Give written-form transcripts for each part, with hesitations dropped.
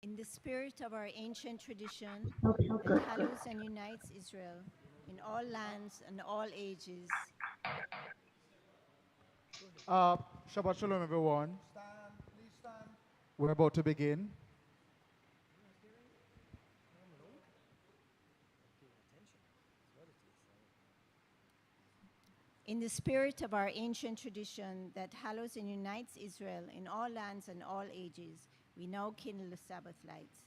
In the spirit of our ancient tradition that hallows and unites Israel in all lands and all ages, Shabbat Shalom, everyone. Stand, please stand. We're about to begin. in the spirit of our ancient tradition that hallows and unites Israel in all lands and all ages, we now kindle the Sabbath lights.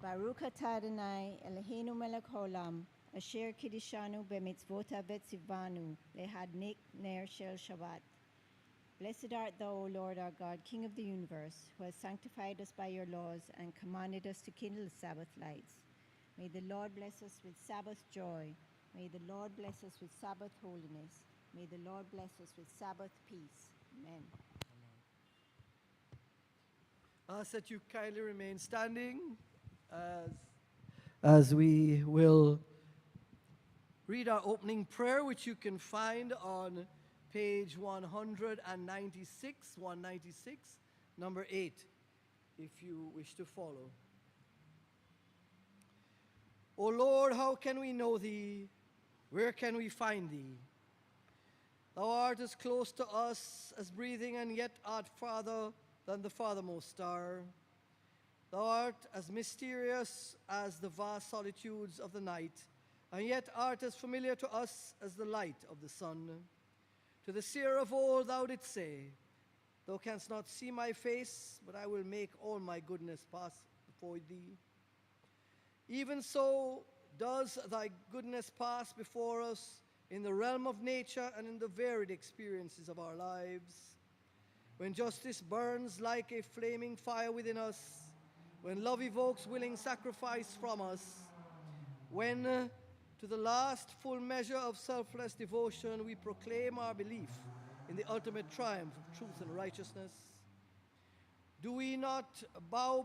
Baruch atah Adonai Eloheinu melech haolam, asher kiddishanu b'mitzvota v'tzivanu lehadnik ner shel Shabbat. Blessed art thou, O Lord our God, King of the universe, who has sanctified us by your laws and commanded us to kindle the Sabbath lights. May the Lord bless us with Sabbath joy. May the Lord bless us with Sabbath holiness. May the Lord bless us with Sabbath peace. Amen. I ask that you kindly remain standing as we will read our opening prayer, which you can find on page 196, number 8, if you wish to follow. O Lord, how can we know thee? Where can we find thee? Thou art as close to us as breathing, and yet art farther than the farthermost star. Thou art as mysterious as the vast solitudes of the night, and yet art as familiar to us as the light of the sun. To the seer of old thou didst say, Thou canst not see my face, but I will make all my goodness pass before thee. Even so does thy goodness pass before us in the realm of nature and in the varied experiences of our lives. When justice burns like a flaming fire within us, when love evokes willing sacrifice from us, when to the last full measure of selfless devotion we proclaim our belief in the ultimate triumph of truth and righteousness, do we not bow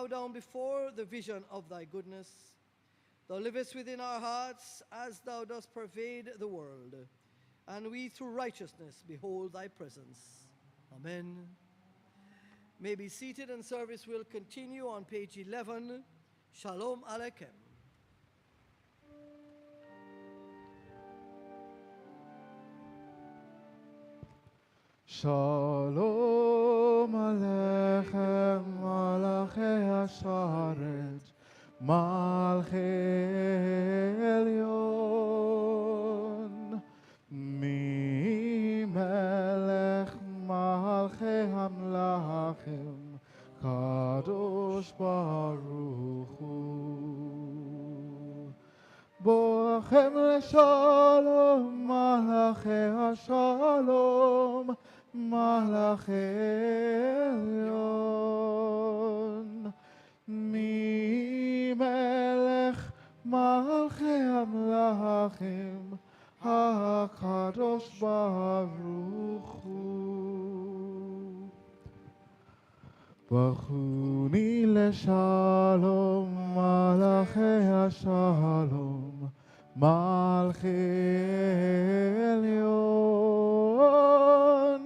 down before the vision of thy goodness? Thou livest within our hearts as thou dost pervade the world, and we through righteousness behold thy presence. Amen. May be seated, and service will continue on page 11. Shalom Aleichem. Shalom Aleichem, Malachei Hasharet, Malchei Elyon, Mi Melech Malchei Hamlachim, Kadosh Baruch Hu. Boachem leshalom, Malachei Hashalom, Malachei Elyon, Mi Melech Malchei Hamlachim, HaKadosh Baruch Hu. Bachuni leshalom, Malachei Hashalom, Malchei Elyon,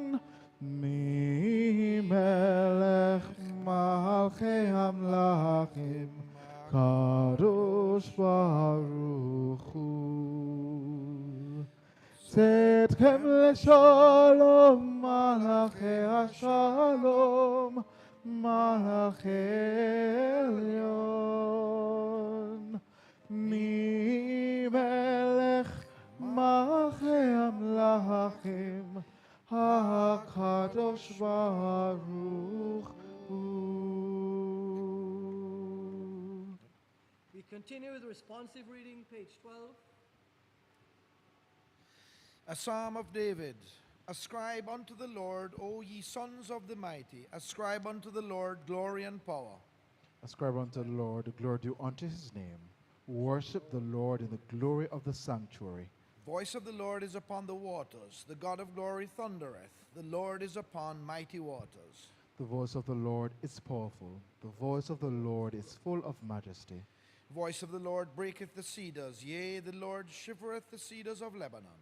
Mi Melech Malchei Hamlachim, Kadosh Baruch Hu. Tzedkem leshalom, Malachei Hashalom, Malachei Elyon, Mi Melech Malchei Hamlachim, HaKadosh Baruch Hu. We continue with responsive reading, page 12. A Psalm of David. Ascribe unto the Lord, O ye sons of the mighty. Ascribe unto the Lord glory and power. Ascribe unto the Lord glory due unto his name. Worship the Lord in the glory of the sanctuary. Voice of the Lord is upon the waters. The God of glory thundereth. The Lord is upon mighty waters. The voice of the Lord is powerful. The voice of the Lord is full of majesty. Voice of the Lord breaketh the cedars. Yea, the Lord shivereth the cedars of Lebanon.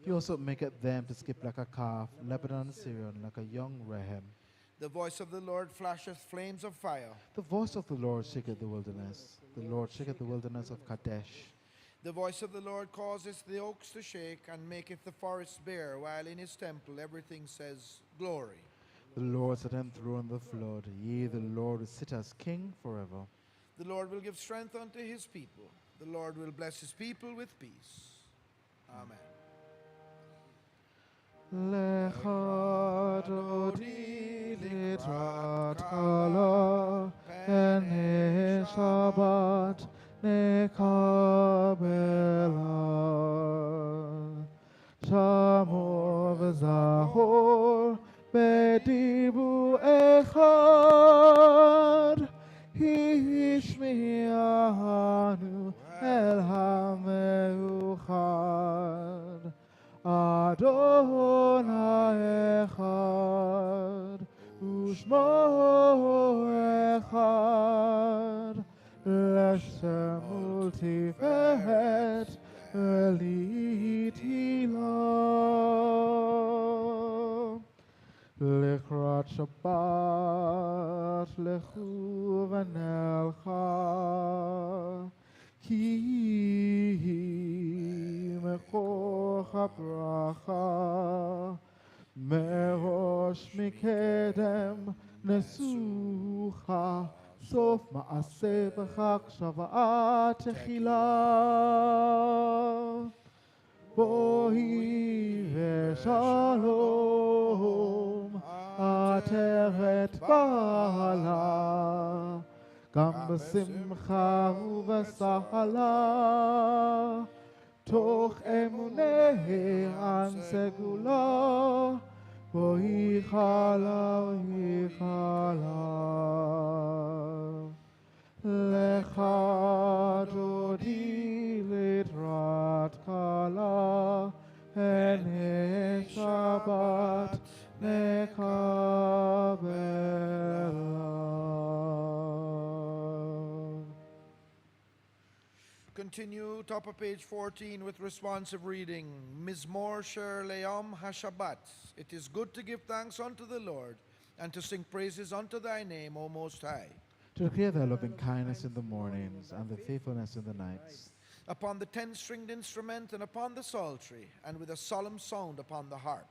He also maketh them to skip like a calf, Lebanon and Syrian like a young ram. The voice of the Lord flasheth flames of fire. The voice of the Lord shaketh the wilderness. The Lord shaketh the wilderness of Kadesh. The voice of the Lord causeth the oaks to shake, and maketh the forest bare, while in his temple everything says, Glory. The Lord sat enthroned on the flood. Yea, the Lord will sit as king forever. The Lord will give strength unto his people. The Lord will bless his people with peace. Amen. Lecha dodi litrat kala ene Shabbat nekabela Shamor v'zahor bedibu echad Hishmianu el hameuchad Adonai echad Ushmo echad Leshem multifet Elitila Likrat Shabbat Lechu v'nelcha Ki mechocha bracha Merosh mikedem nesucha Sof ma'aseh b'chak shava'at techila Bohi v'shalom Ateret bala Gam b'simcha u'v'sahala Toch emunei an segula Bohi chala Lecha dodi litrat kala Ene Shabbat nekabela. Continue, top of page 14, with responsive reading. Mizmor Sher Leom HaShabbat. It is good to give thanks unto the Lord, and to sing praises unto thy name, O Most High. To declare thy loving kindness in the mornings and the faithfulness in the nights. Upon the 10-stringed instrument and upon the psaltery, and with a solemn sound upon the harp.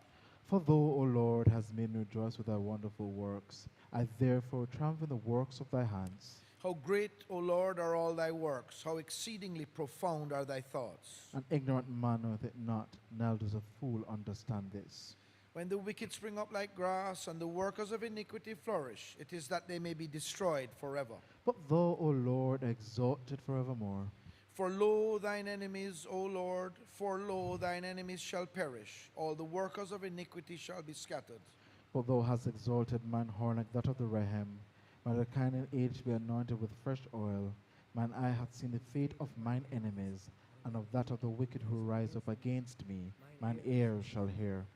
For thou, O Lord, hast made me rejoice with thy wonderful works. I therefore triumph in the works of thy hands. How great, O Lord, are all thy works, how exceedingly profound are thy thoughts. An ignorant man knoweth it not, neither does a fool understand this. When the wicked spring up like grass, and the workers of iniquity flourish, it is that they may be destroyed forever. But thou, O Lord, exalted forevermore. For lo, thine enemies, O Lord, for lo, thine enemies shall perish. All the workers of iniquity shall be scattered. But thou hast exalted mine horn like that of the Rehem. My reclining age be anointed with fresh oil. Mine eye hath seen the fate of mine enemies, and of that of the wicked who rise up against me. Mine ears shall hear.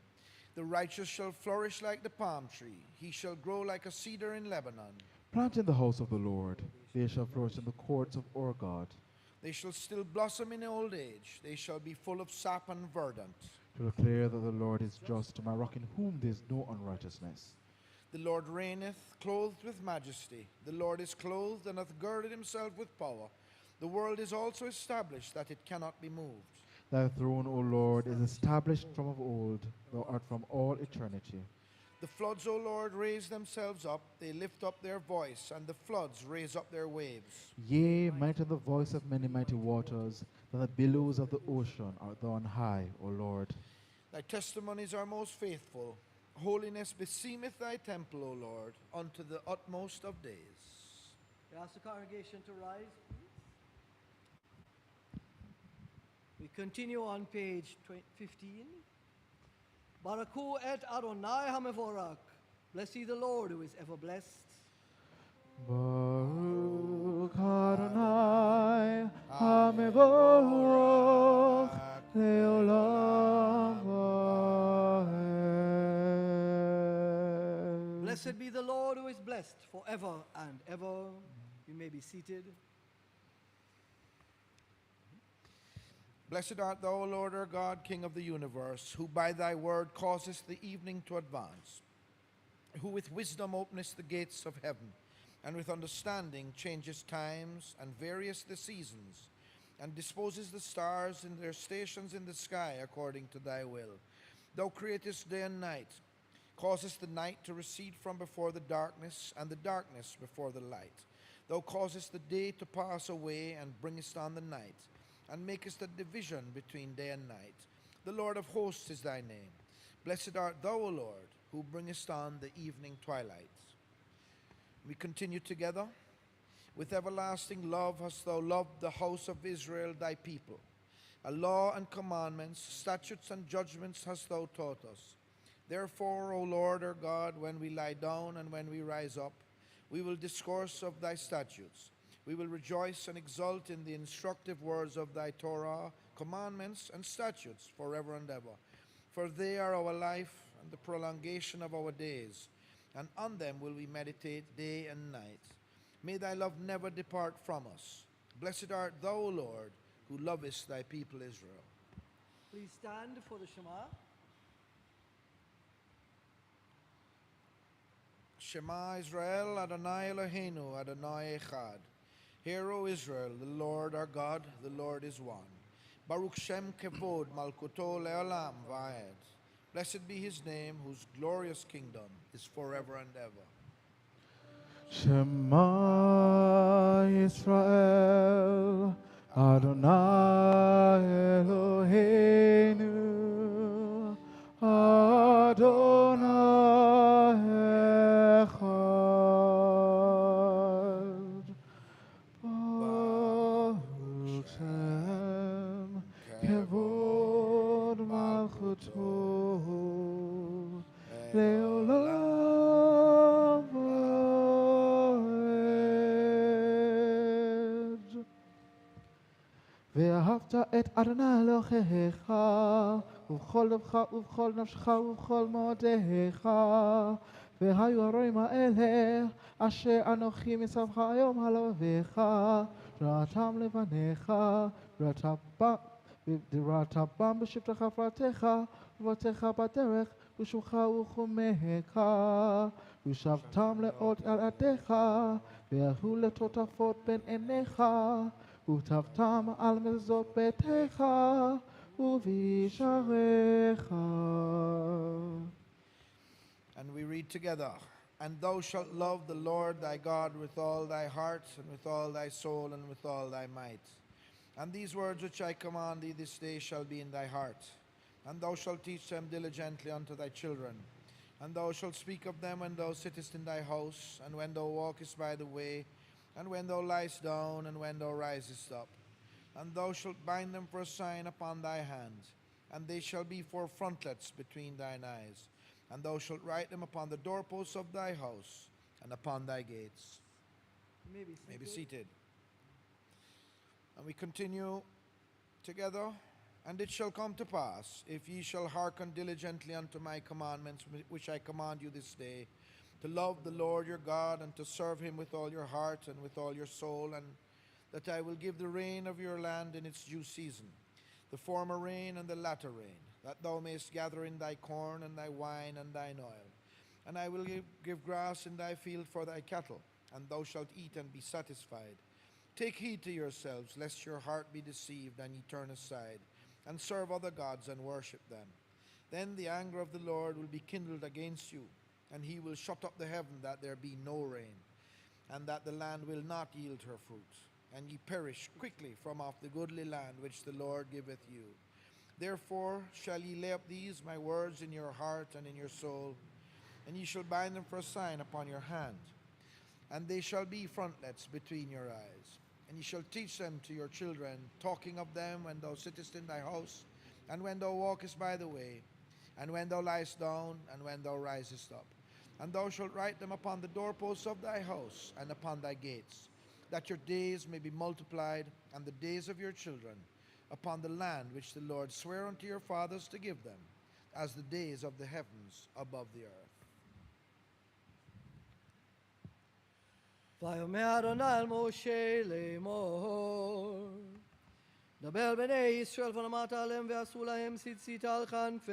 The righteous shall flourish like the palm tree. He shall grow like a cedar in Lebanon. Plant in the house of the Lord. They shall flourish in the courts of our God. They shall still blossom in old age. They shall be full of sap and verdant. To declare that the Lord is just, my rock in whom there is no unrighteousness. The Lord reigneth, clothed with majesty. The Lord is clothed, and hath girded himself with power. The world is also established, that it cannot be moved. Thy throne, O Lord, is established from of old. Thou art from all eternity. The floods, O Lord, raise themselves up. They lift up their voice, and the floods raise up their waves. Yea, mighty the voice of many mighty waters, than the billows of the ocean art thou on high, O Lord. Thy testimonies are most faithful. Holiness beseemeth thy temple, O Lord, unto the utmost of days. I ask the congregation to rise, please. We continue on page 15. Baraku et Adonai HaMevorach. Bless ye the Lord who is ever blessed. Baruch Adonai HaMevorach Leolam Vaed. Blessed be the Lord who is blessed forever and ever. You may be seated. Blessed art thou, O Lord our God, King of the universe, who by thy word causest the evening to advance, who with wisdom openeth the gates of heaven, and with understanding changes times and various the seasons, and disposes the stars in their stations in the sky according to thy will. Thou createst day and night, causest the night to recede from before the darkness, and the darkness before the light. Thou causest the day to pass away, and bringest on the night, and makest a division between day and night. The Lord of hosts is thy name. Blessed art thou, O Lord, who bringest on the evening twilight. We continue together. With everlasting love hast thou loved the house of Israel, thy people. A law and commandments, statutes and judgments hast thou taught us. Therefore, O Lord our God, when we lie down and when we rise up, we will discourse of thy statutes. We will rejoice and exult in the instructive words of thy Torah, commandments, and statutes forever and ever. For they are our life and the prolongation of our days, and on them will we meditate day and night. May thy love never depart from us. Blessed art thou, O Lord, who lovest thy people Israel. Please stand for the Shema. Shema Israel, Adonai Eloheinu, Adonai Echad. Hear, O Israel, the Lord our God, the Lord is one. Baruch Shem Kevod Malkuto Leolam Vaed. Blessed be his name, whose glorious kingdom is forever and ever. Shema Yisrael, Adonai Eloheinu, Adonai Echad. Baruch Shem Kevod Malchuto Leolam Vaed. ואהבת את אדוני אלוהיך ובכל לבך ובכל נפשך ובכל מאודיך, והיו הרועים האלה אשר אנוכי מצווך היום על אוהביך, ראתם לבניך, ראתה בם בשבתך פרעתך ובתך בדרך ושובך וחומך, ושבתם לאות על עדיך, והיו לטוטפות בין עיניך, וכתבתם על מזוזות ביתך ובשעריך. And we read together. And thou shalt love the Lord thy God with all thy heart, and with all thy soul, and with all thy might. And these words which I command thee this day shall be in thy heart. And thou shalt teach them diligently unto thy children. And thou shalt speak of them when thou sittest in thy house, and when thou walkest by the way, and when thou liest down, and when thou risest up. And thou shalt bind them for a sign upon thy hand, and they shall be for frontlets between thine eyes. And thou shalt write them upon the doorposts of thy house, and upon thy gates. You May be seated. And we continue together. And it shall come to pass, if ye shall hearken diligently unto my commandments, which I command you this day, to love the Lord your God, and to serve him with all your heart and with all your soul, and that I will give the rain of your land in its due season, the former rain and the latter rain, that thou mayest gather in thy corn and thy wine and thine oil. And I will give grass in thy field for thy cattle, and thou shalt eat and be satisfied. Take heed to yourselves, lest your heart be deceived, and ye turn aside, and serve other gods and worship them. Then the anger of the Lord will be kindled against you, and he will shut up the heaven that there be no rain, and that the land will not yield her fruit, and ye perish quickly from off the goodly land which the Lord giveth you. Therefore shall ye lay up these my words in your heart and in your soul, and ye shall bind them for a sign upon your hand, and they shall be frontlets between your eyes. And ye shall teach them to your children, talking of them when thou sittest in thy house, and when thou walkest by the way, and when thou liest down, and when thou risest up. And thou shalt write them upon the doorposts of thy house, and upon thy gates, that your days may be multiplied, and the days of your children, upon the land which the Lord sware unto your fathers to give them, as the days of the heavens above the earth. ויאמר אדוני אל משה לאמור, דבר בני ישראל ונאמרת עליהם ועשו להם ציצית על כנפי,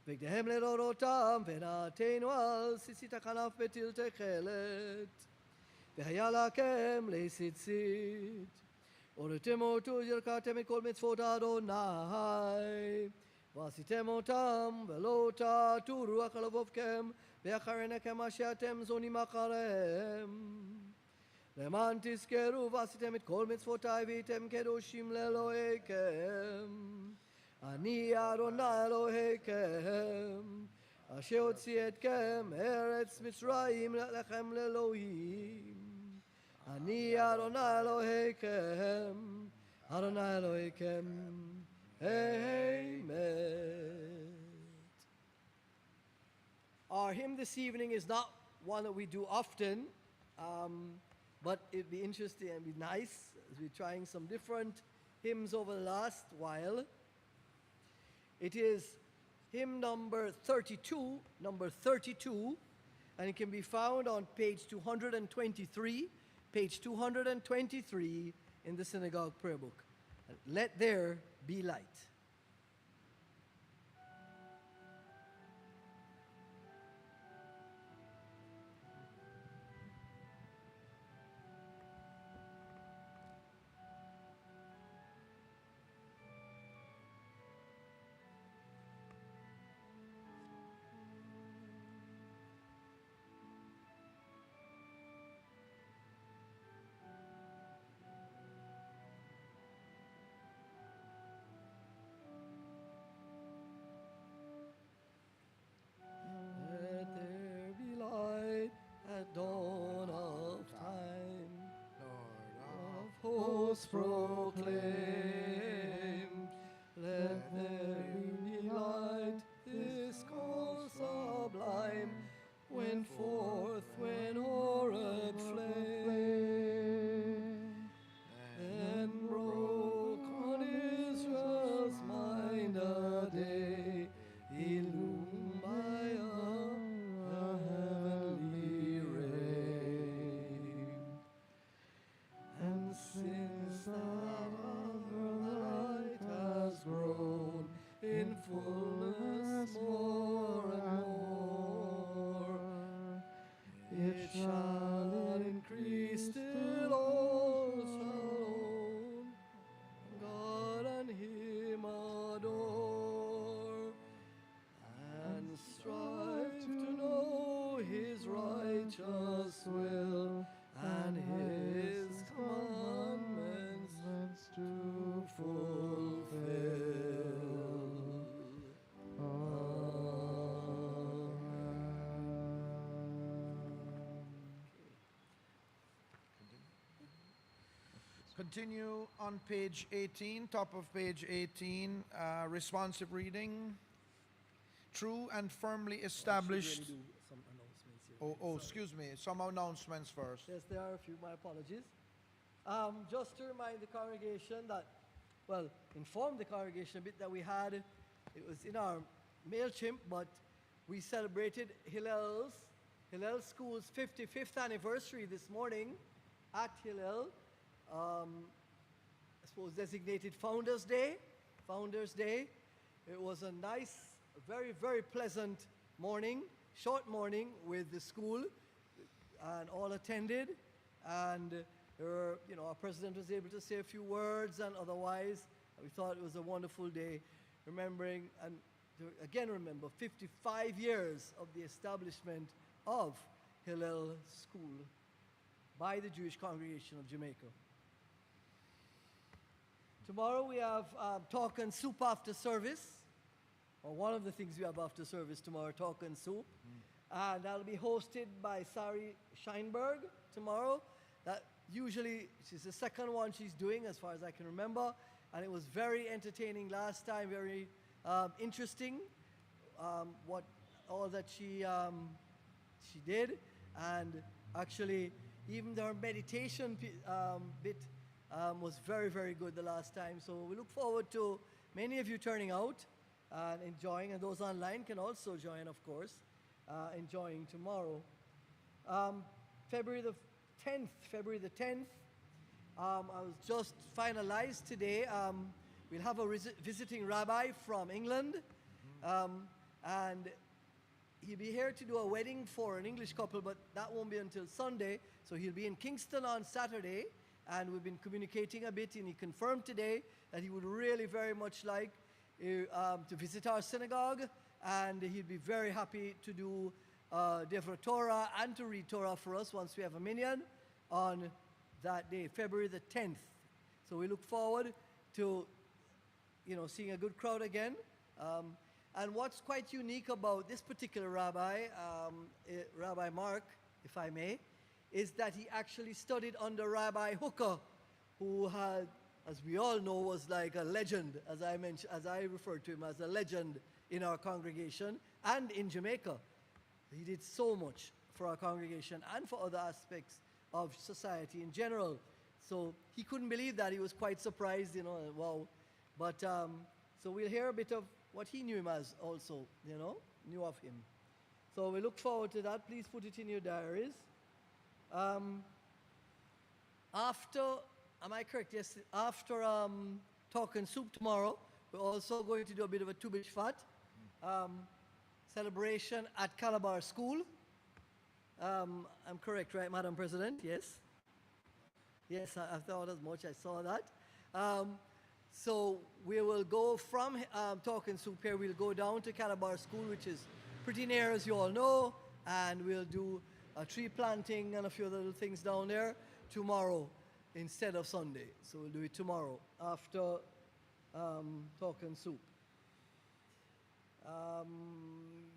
וגדיהם לדורותם ונעתנו על סיסית הכנף בטיל תכלת. והיה לכם לציצית. הוריתם אותו ירקתם את כל מצוות אדוני. ועשיתם אותם ולא תעתו רוח על לבבכם ואחריניכם אשר אתם זונים אחריהם. למען תזכרו ועשיתם את כל מצוותי והייתם קדושים לאלוהיכם. אני אדוני אלוהיכם אשר הוציא אתכם ארץ מצרים לכם לאלוהים. אני אדוני אלוהיכם, אדוני אלוהיכם. Amen. Our hymn this evening is not one that we do often, but it'd be interesting and be nice as we're trying some different hymns over the last while. It is hymn number 32, and it can be found on page 223, in the synagogue prayer book. Let there be light. Let there be light at dawn of time. Lord of hosts proclaim. Let there be light, this cause sublime, went forth when Horeb flame, and broke on Israel's mind a day, illumined by a heavenly ray. And since that hour light has grown in fullness more and more, it shall increase till all shall own God and Him adore, and strive to know His righteous will and His commandments to fulfill. Continue on page 18, top of page 18, responsive reading. True and firmly established. Some announcements here. Excuse me, some announcements first. Yes, there are a few. My apologies. Just to remind the congregation that, inform the congregation a bit that we had, it was in our MailChimp, but we celebrated Hillel School's 55th anniversary this morning at Hillel. I suppose designated Founders Day. It was a nice, very, very pleasant morning, short morning with the school, and all attended. And our president was able to say a few words, and otherwise, we thought it was a wonderful day, remembering and to again remember 55 years of the establishment of Hillel School by the Jewish Congregation of Jamaica. Tomorrow we have talk and soup after service, or one of the things we have after service tomorrow, talk and soup. And that'll be hosted by Sari Scheinberg tomorrow. That usually, she's the second one she's doing as far as I can remember. And it was very entertaining last time, very interesting, what all that she did. And actually, even her meditation bit was very, very good the last time. So we look forward to many of you turning out and enjoying, and those online can also join, of course, enjoying tomorrow. February the 10th, I was just finalized today. We'll have a visiting rabbi from England. and he'll be here to do a wedding for an English couple, but that won't be until Sunday. So he'll be in Kingston on Saturday, and we've been communicating a bit, and he confirmed today that he would really very much like to visit our synagogue, and he'd be very happy to do Devra Torah and to read Torah for us once we have a minyan on that day, February the 10th. So we look forward to, seeing a good crowd again. And what's quite unique about this particular rabbi, Rabbi Mark, if I may, is that he actually studied under Rabbi Hooker, who had, as we all know, was like a legend, as I referred to him as a legend in our congregation and in Jamaica. He did so much for our congregation and for other aspects of society in general. So he couldn't believe that. He was quite surprised, wow. But so we'll hear a bit of what he knew him as also, knew of him. So we look forward to that. Please put it in your diaries. After, am I correct? Yes, after Talk and Soup tomorrow, we're also going to do a bit of a Tu B'Shvat celebration at Calabar School. I'm correct, right, Madam President? Yes? Yes, I thought as much. I saw that. So we will go from Talk and Soup here. We'll go down to Calabar School, which is pretty near, as you all know, and we'll do a tree planting and a few other little things down there tomorrow instead of Sunday. So we'll do it tomorrow after Talk and Soup.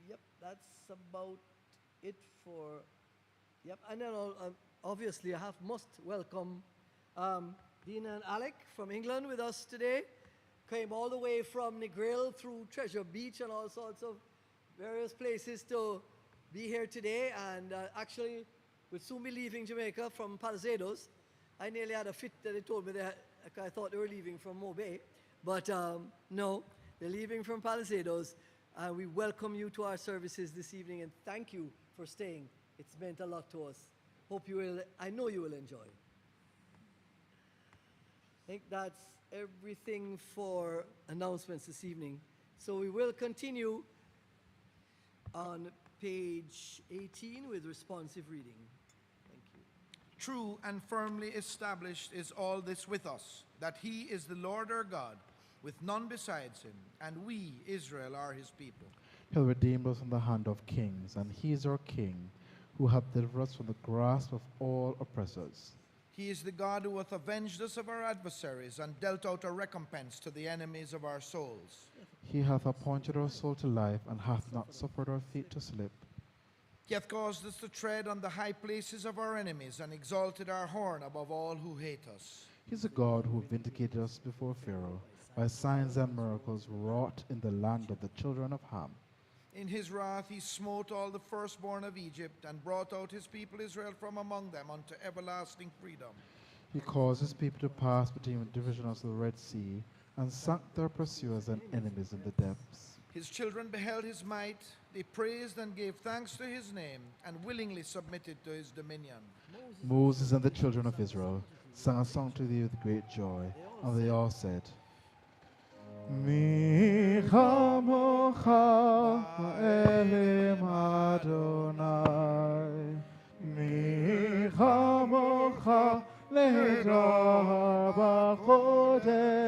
Yep, that's about it for, yep. And then obviously I must welcome Dina and Alec from England with us today. Came all the way from Negril through Treasure Beach and all sorts of various places to be here today. And actually, we'll soon be leaving Jamaica from Palisados. I nearly had a fit that they told me I thought they were leaving from Mobay. But no, they're leaving from Palisados. And we welcome you to our services this evening and thank you for staying. It's meant a lot to us. I know you will enjoy. I think that's everything for announcements this evening. So we will continue on page 18 with responsive reading. Thank you. True and firmly established is all this with us, that he is the Lord our God, with none besides him, and we, Israel, are his people. He'll redeem us from the hand of kings, and he is our king, who hath delivered us from the grasp of all oppressors. He is the God who hath avenged us of our adversaries, and dealt out a recompense to the enemies of our souls. He hath appointed our soul to life, and hath not suffered our feet to slip. He hath caused us to tread on the high places of our enemies, and exalted our horn above all who hate us. He is a God who vindicated us before Pharaoh, by signs and miracles wrought in the land of the children of Ham. In his wrath he smote all the firstborn of Egypt, and brought out his people Israel from among them unto everlasting freedom. He caused his people to pass between the divisions of the Red Sea, and sank their pursuers and enemies in the depths. His children beheld his might, they praised and gave thanks to his name, and willingly submitted to his dominion. Moses and the children of Israel sang a song to thee with great joy, and they all said, Mi chamocha Elim Adonai, Mi chamocha lehedar b'chodesh,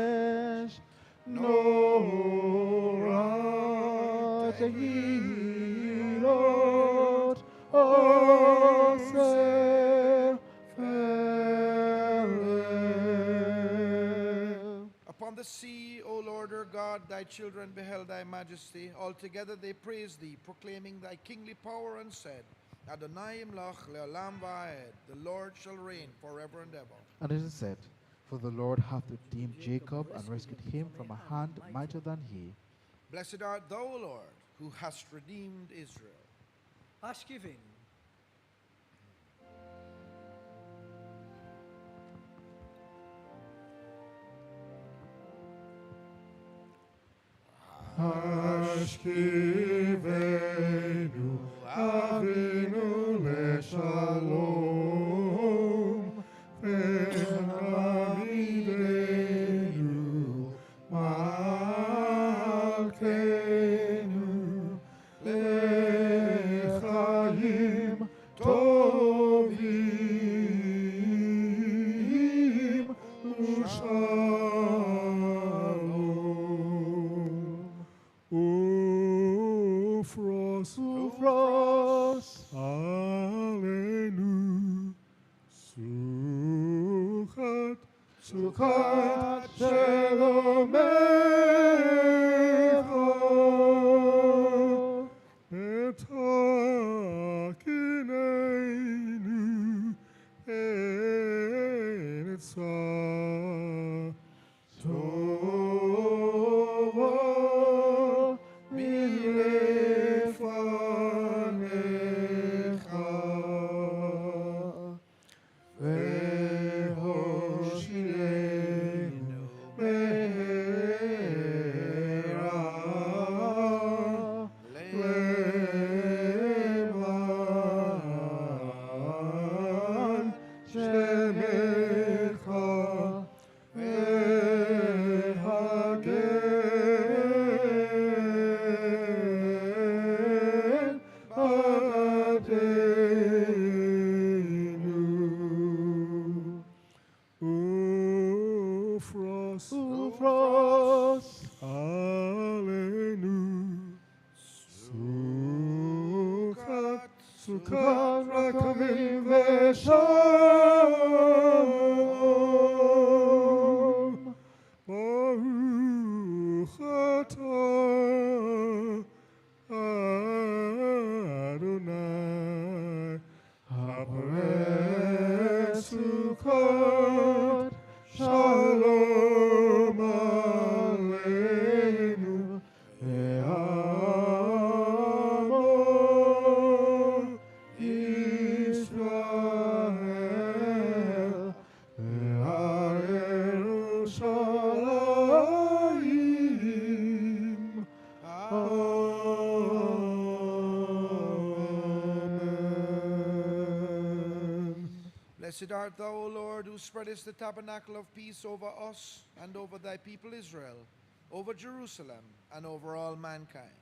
Nora tehilot oser felel. Upon the sea, O Lord our God, thy children beheld thy majesty. Altogether they praised thee, proclaiming thy kingly power, and said, Adonai imlach le'olam va'ed, the Lord shall reign forever and ever. And it is said, for the Lord hath redeemed Jacob, and rescued him from a hand mightier than he. Blessed art thou, O Lord, who hast redeemed Israel. Ash giving. Ashkivenu Avinu Leshalom Ve'amidenu Malkeinu Sukkot Shelomecha Etakineinu Enetzah Tova milefanecha Vehoshilenu mehera leman shemecha vehagen ba'adeinu. Ufros, Ufros, Alenu, Sukkot Rakamim Veshalom, Baruch atah Adonai, Hapareh Sukkot, Shalom Aleinu, Ve'amo Yisrael, Ve'Yerushalayim. Amen. Blessed art thou, O Lord, who spreadest the tabernacle of peace over us and over thy people Israel, over Jerusalem and over all mankind.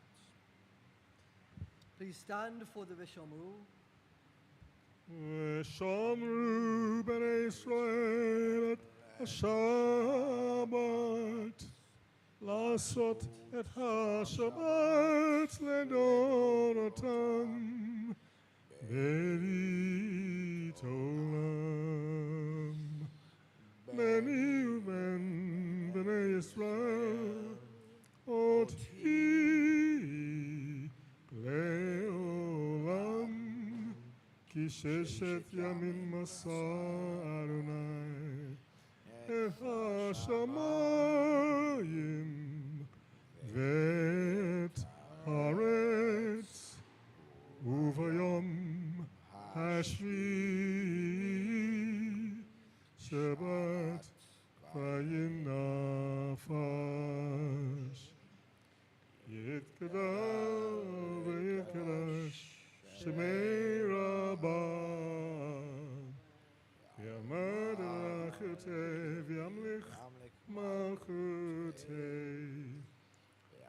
Please stand for the Vishomu. Shamru b'nei Israel et Shabbat, לעשות את השבת לדורותם ברית עולם. ביני ובין בני ישראל אותי לעולם, כי ששת ימים מסע אדוני את השמיים ואת הארץ, וביום השביעי שבת וינפש. יתגדל ויקדש שמי רבה, יעמד על הכתב ימליך מלכותי,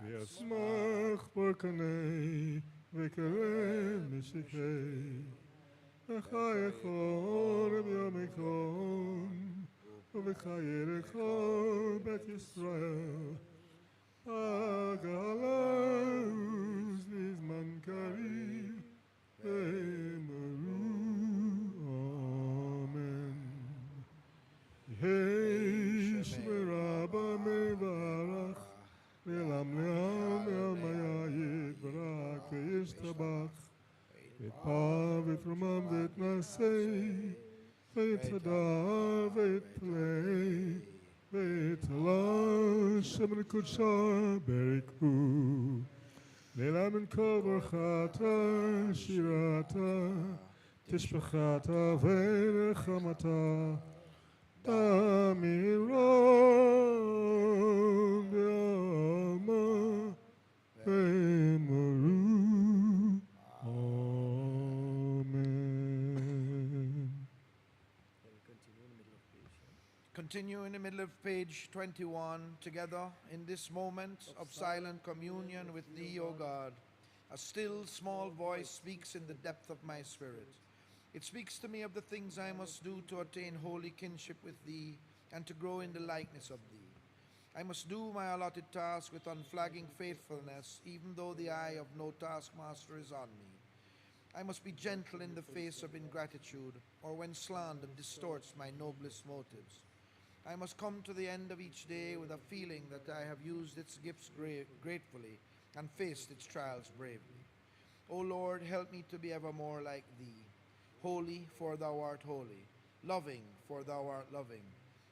וישמח ברקני וקרב משקי, וחייכון ביום יקום, ובחיי לכל בית ישראל. הגאלה זמן קריב ואמרו אמן. יהי שמירה במברך, לעולם לעם עלמיה יתברך וישתבח, ויתפר ויתרומם ויתנשא, ויתהדר ויתפלא, ויתעלה שם קודשה בריקו. לעילם אין כל ברכתה, שירתה, תשבחתה ונחמתה, אמירון בעלמא ואמרו אמן. Continue in the middle of page 21 together in this moment of silent communion with thee, O God. A still small voice speaks in the depth of my spirit. It speaks to me of the things I must do to attain holy kinship with thee and to grow in the likeness of thee. I must do my allotted task with unflagging faithfulness, even though the eye of no taskmaster is on me. I must be gentle in the face of ingratitude, or when slander distorts my noblest motives. I must come to the end of each day with a feeling that I have used its gifts gratefully and faced its trials bravely. O Lord, help me to be ever more like Thee. Holy, for Thou art holy. Loving, for Thou art loving.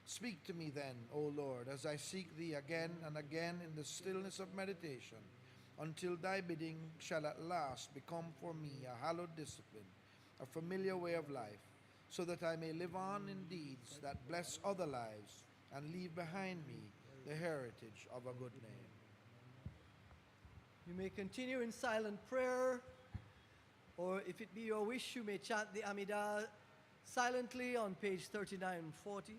Speak to me then, O Lord, as I seek Thee again and again in the stillness of meditation, until Thy bidding shall at last become for me a hallowed discipline, a familiar way of life, so that I may live on in deeds that bless other lives and leave behind me the heritage of a good name. You may continue in silent prayer, or if it be your wish, you may chant the Amidah silently on page 39 and 40.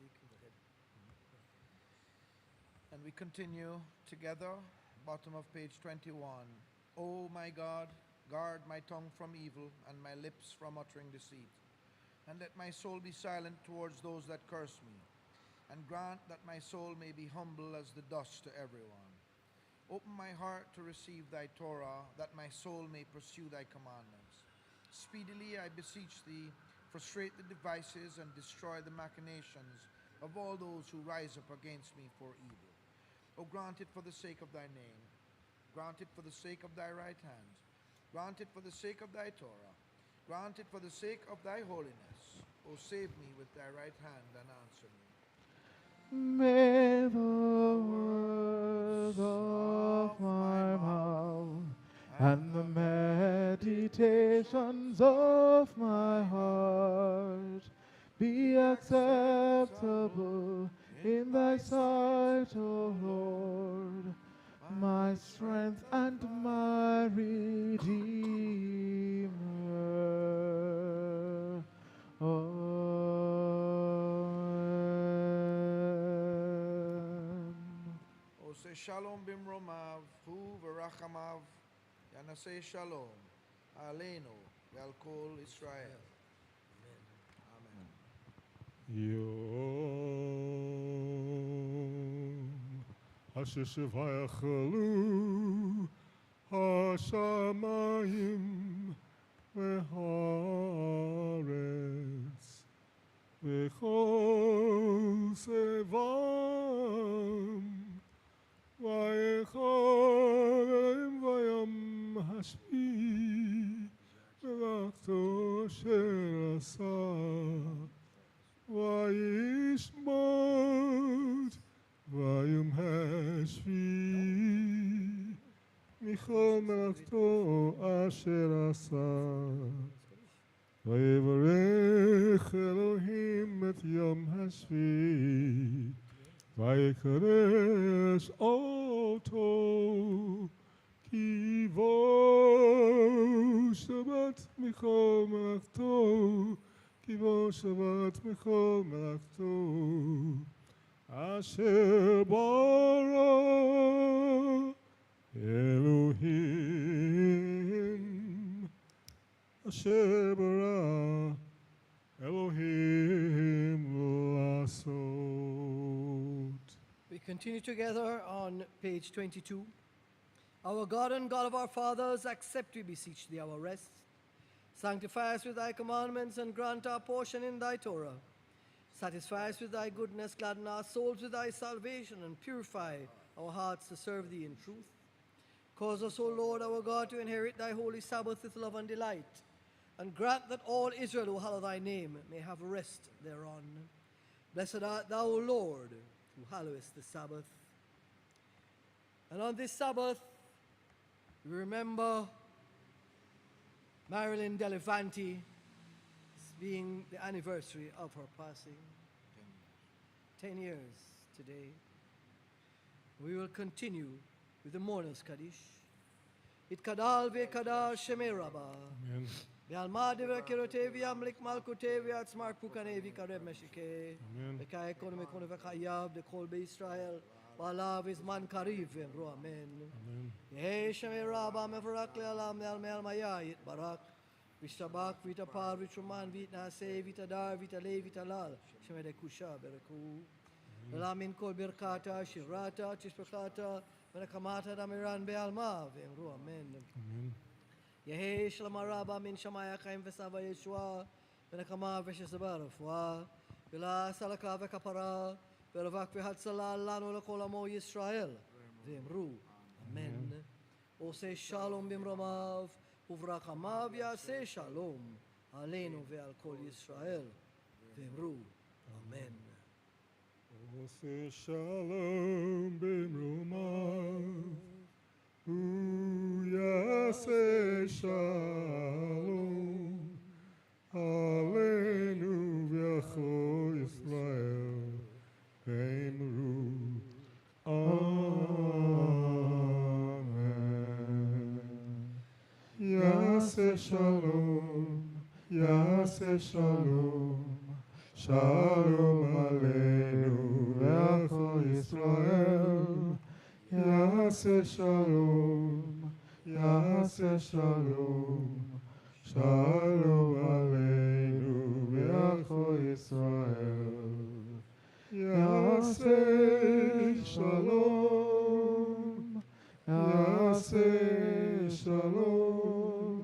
You can go ahead. And we continue together, bottom of page 21. O my God, guard my tongue from evil and my lips from uttering deceit. And let my soul be silent towards those that curse me. And grant that my soul may be humble as the dust to everyone. Open my heart to receive thy Torah, that my soul may pursue thy commandments. Speedily, I beseech thee, frustrate the devices and destroy the machinations of all those who rise up against me for evil. O grant it for the sake of thy name. Grant it for the sake of thy right hand. Grant it for the sake of thy Torah. Grant it for the sake of thy holiness. O save me with thy right hand and answer me. May the words of my mouth and the meditations of my heart be acceptable in thy sight, O Lord, my strength and my Redeemer. Amen. O say shalom bimromav, hu v'rachamav, yanaseh shalom, aleinu, ve'al kol Israel. Amen. Yom Asher Shevayachalu Hashamayim Ve'haaretz V'chol Sevam Vayechol Vayom Hashvi V'lachto Asher Asa Vayishmot Vayom Hashvi Michol Melachto Asher Asa Vayevarech Elohim et Yom Hashvi Vayekadesh Oto Ki vo Shabbat Michol Melachto Ki vo Shabbat Michol Melachto Asher bara Elohim Asher bara Elohim lasot. We continue together on page 22. Our God and God of our fathers, accept, we beseech thee, our rest Sanctify us with thy commandments and grant our portion in thy Torah. Satisfy us with thy goodness, gladden our souls with thy salvation, and purify our hearts to serve thee in truth. Cause us, O Lord our God, to inherit thy holy Sabbath with love and delight, and grant that all Israel who hallow thy name may have rest thereon. Blessed art thou, O Lord, who hallowest the Sabbath. And on this Sabbath, we remember Marilyn Delevanti, being the anniversary of her passing. 10 years today. We will continue with the Mourners Kaddish. It kadal ve kadal shemeraba. Amen. Be'alma de kirotevi amlik malkotevi atzmark pukanevi kareb meshike. Amen. Bekai ekonomi kone vekayav de kol be Israel. Walav is man kariv vemro amen. Amen. Yehi shemeraba mevarak le'alam le'alme almaya yit barak. Vishabak vita par vitruman vit nase vita dar vita le vita lal. Shemede kusha bereku. Lamin kol birkata shirata tishpekata. Benakamata damiran be'alma vemro amen. Amen. Yehi shalamaraba min shamaya chaim vesava Yeshua. Benakama veshesabar rafua. Vela salaka vekapara. Velavak v'hatzala lanu lekol amo Yisrael. Vemru. Amen. Ose shalom bimromav. Uvrachamav yaseh shalom. Aleinu ve'al kol Yisrael. Vemru. Amen. Ose shalom bimromav. Yaseh shalom. Aleinu v'achol Yisrael. Vemru. Amen. Yaseh shalom. Yaseh shalom. Shalom aleinu v'achol Yisrael. Yaseh shalom. Yaseh shalom. Shalom aleinu v'achol Yisrael. Yaseh shalom. Yaseh shalom.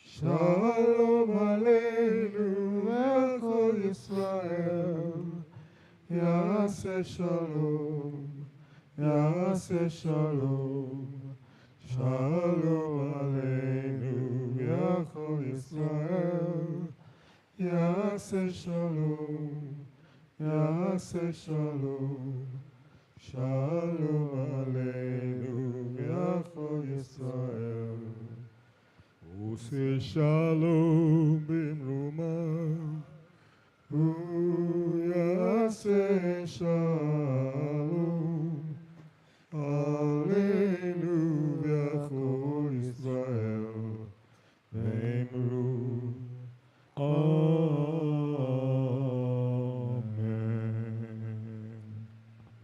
Shalom aleinu v'achol Yisrael. Yaseh shalom. Yaseh shalom. Shalom aleinu v'achol Yisrael. Yaseh shalom. Yaseh shalom. Shalom aleinu v'achol Yisrael. Ose shalom bimromav. Yaseh shalom. Aleinu v'achol Yisrael. Vemru. Amen.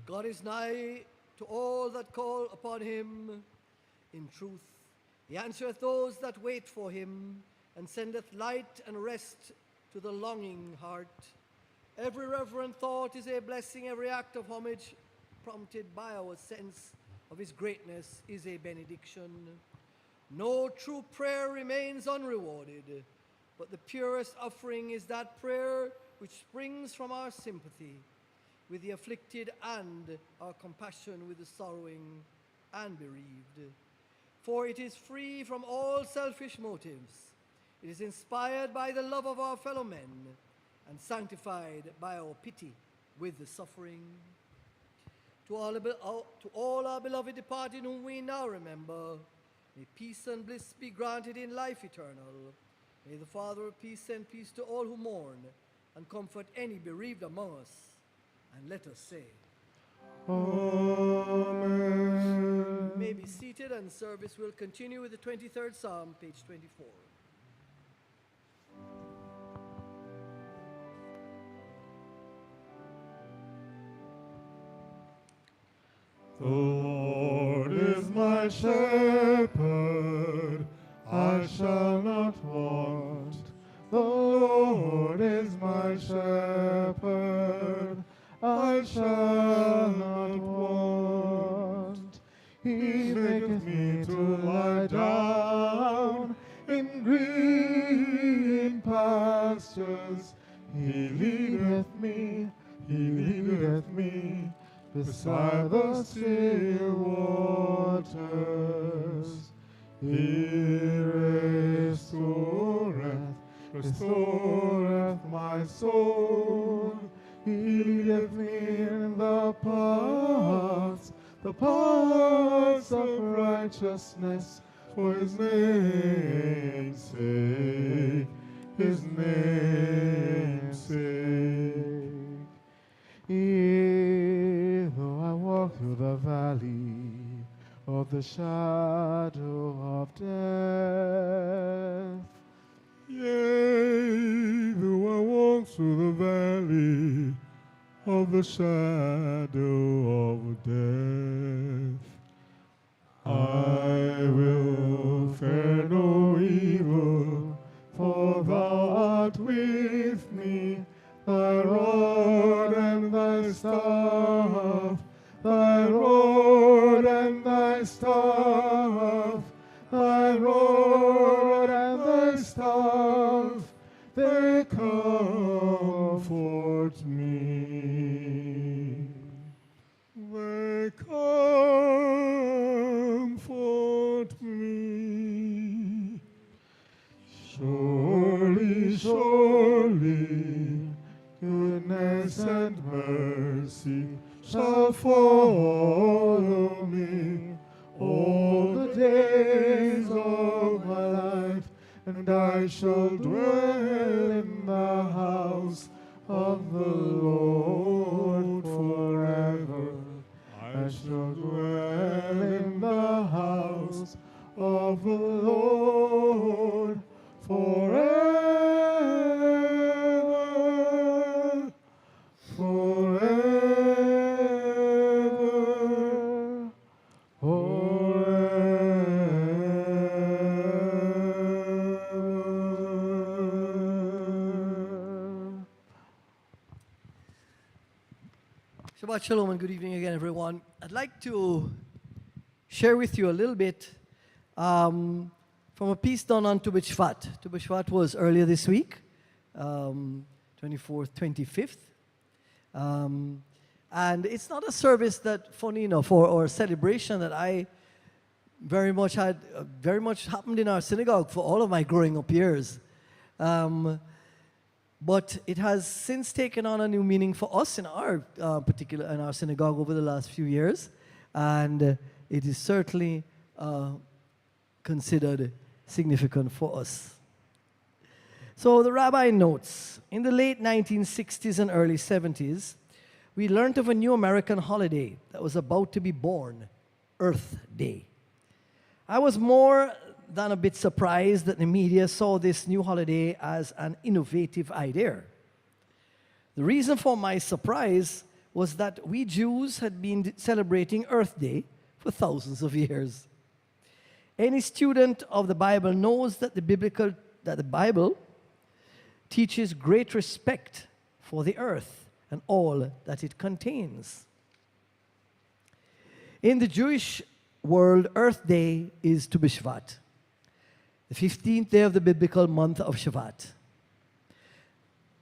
God is nigh to all that call upon him. In truth, he answereth those that wait for him, and sendeth light and rest to the longing heart. Every reverent thought is a blessing, every act of homage prompted by our sense of his greatness is a benediction. No true prayer remains unrewarded, but the purest offering is that prayer which springs from our sympathy with the afflicted and our compassion with the sorrowing and bereaved. For it is free from all selfish motives. It is inspired by the love of our fellow men and sanctified by our pity with the suffering. To all our beloved departed whom we now remember, may peace and bliss be granted in life eternal. May the Father of peace send peace to all who mourn and comfort any bereaved among us. And let us say, Amen. you may be seated, and service will continue with the 23rd Psalm, page 24. The Lord is my shepherd, I shall not want. The Lord is my shepherd, I shall not want. He maketh me to lie down in green He leadeth me beside the still waters. He restoreth my soul. He leadeth me in the paths of righteousness for his name's sake, his name's sake. Yea, though I walk through the valley of the shadow of death, yea, though I walk through the valley of the shadow of death, I will fear no evil, for thou art with me. Thy rod and thy staff, thy rod and thy staff, thy rod and thy staff, they comfort me. They comfort me. Surely, surely, goodness and mercy shall follow me all the days of my life, and I shall dwell in the house of the Lord forever. I shall dwell in the house of the Lord forever. Forever, forever. Shabbat Shalom and good evening again, everyone. I'd like to share with you a little bit from a piece done on Tu B'Shvat. Tu B'Shvat was earlier this week, 24th, 25th. And it's not a service that, funny enough, or a celebration that I very much happened in our synagogue for all of my growing up years. But it has since taken on a new meaning for us in our in our synagogue over the last few years, and it is certainly considered significant for us. So the rabbi notes, in the late 1960s and early 70s, we learned of a new American holiday that was about to be born, Earth Day. I was more than a bit surprised that the media saw this new holiday as an innovative idea. The reason for my surprise was that we Jews had been celebrating Earth Day for thousands of years. Any student of the Bible knows that the Bible teaches great respect for the earth and all that it contains. In the Jewish world, Earth Day is Tu B'Shvat, the 15th day of the biblical month of Shvat.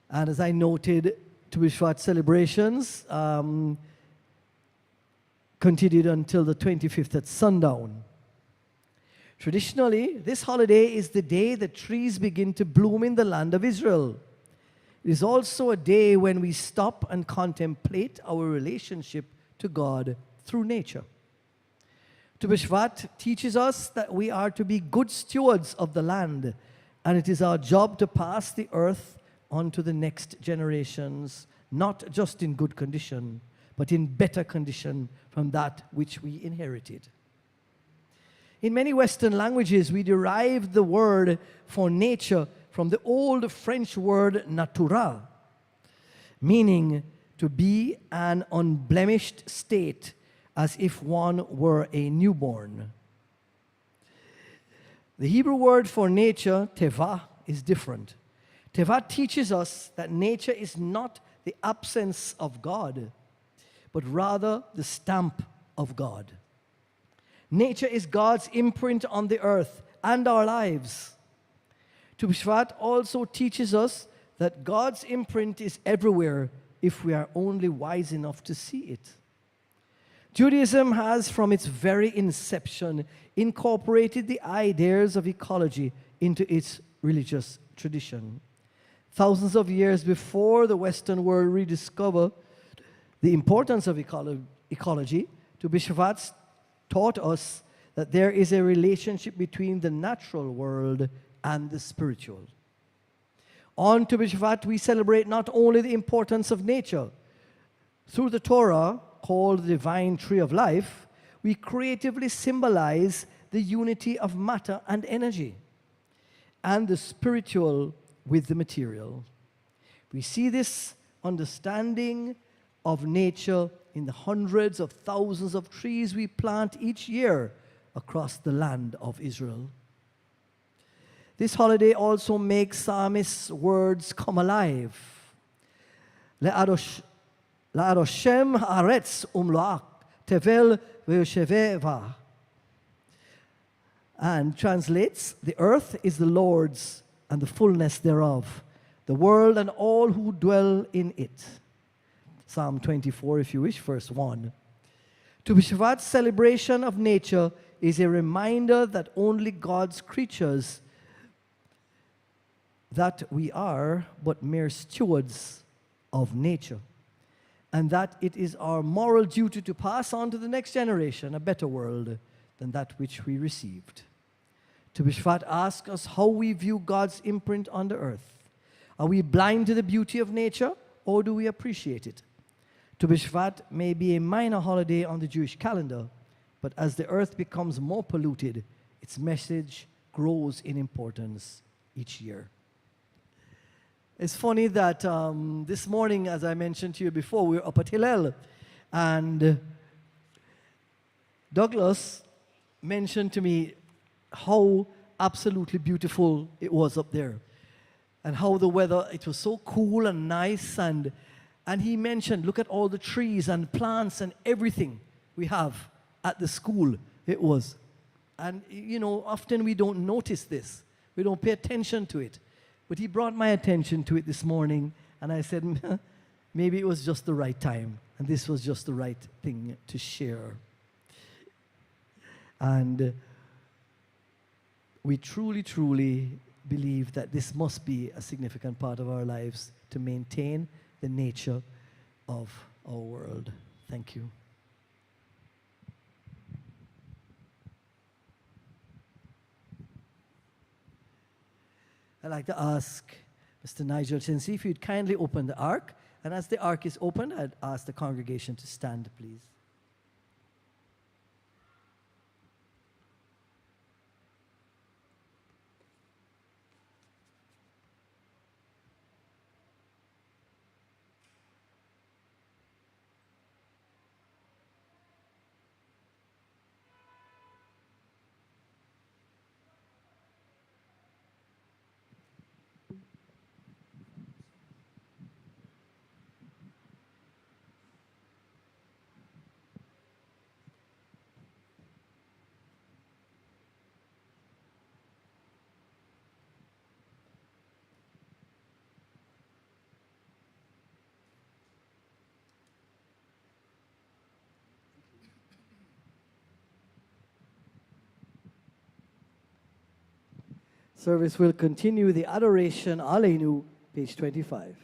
And as I noted, Tu B'Shvat celebrations continued until the 25th at sundown. Traditionally, this holiday is the day that trees begin to bloom in the land of Israel. It is also a day when we stop and contemplate our relationship to God through nature. Tu B'Shvat teaches us that we are to be good stewards of the land, and it is our job to pass the earth on to the next generations, not just in good condition, but in better condition from that which we inherited. In many Western languages, we derive the word for nature from the old French word natura, meaning to be an unblemished state, as if one were a newborn. The Hebrew word for nature, teva, is different. Teva teaches us that nature is not the absence of God, but rather the stamp of God. Nature is God's imprint on the earth and our lives. Tu B'Shvat also teaches us that God's imprint is everywhere if we are only wise enough to see it. Judaism has, from its very inception, incorporated the ideas of ecology into its religious tradition. Thousands of years before the Western world rediscovered the importance of ecology, Tu B'Shvat taught us that there is a relationship between the natural world and the spiritual. On Tu B'Shvat, we celebrate not only the importance of nature. Through the Torah, called the divine tree of life, we creatively symbolize the unity of matter and energy, and the spiritual with the material. We see this understanding of nature in the hundreds of thousands of trees we plant each year across the land of Israel. This holiday also makes psalmist's words come alive. La'adoshem haaretz umloach tevel ve'yosheveva, and translates, the earth is the Lord's and the fullness thereof, the world and all who dwell in it. Psalm 24, if you wish, verse 1. Tu B'Shvat's celebration of nature is a reminder that only God's creatures that we are but mere stewards of nature, and that it is our moral duty to pass on to the next generation a better world than that which we received. Tu B'Shvat asks us how we view God's imprint on the earth. Are we blind to the beauty of nature, or do we appreciate it? Tu B'Shvat may be a minor holiday on the Jewish calendar, but as the earth becomes more polluted, its message grows in importance each year. It's funny that this morning, as I mentioned to you before, we were up at Hillel, and Douglas mentioned to me how absolutely beautiful it was up there, and how the weather, it was so cool and nice, and he mentioned, look at all the trees and plants and everything we have at the school. It was. And, you know, often we don't notice this. We don't pay attention to it. But he brought my attention to it this morning, and I said, maybe it was just the right time, and this was just the right thing to share. And we truly, truly believe that this must be a significant part of our lives to maintain the nature of our world. Thank you. I'd like to ask Mr. Nigel Chinsi if you'd kindly open the ark. And as the ark is opened, I'd ask the congregation to stand, please. Service will continue the Adoration Aleinu, page 25.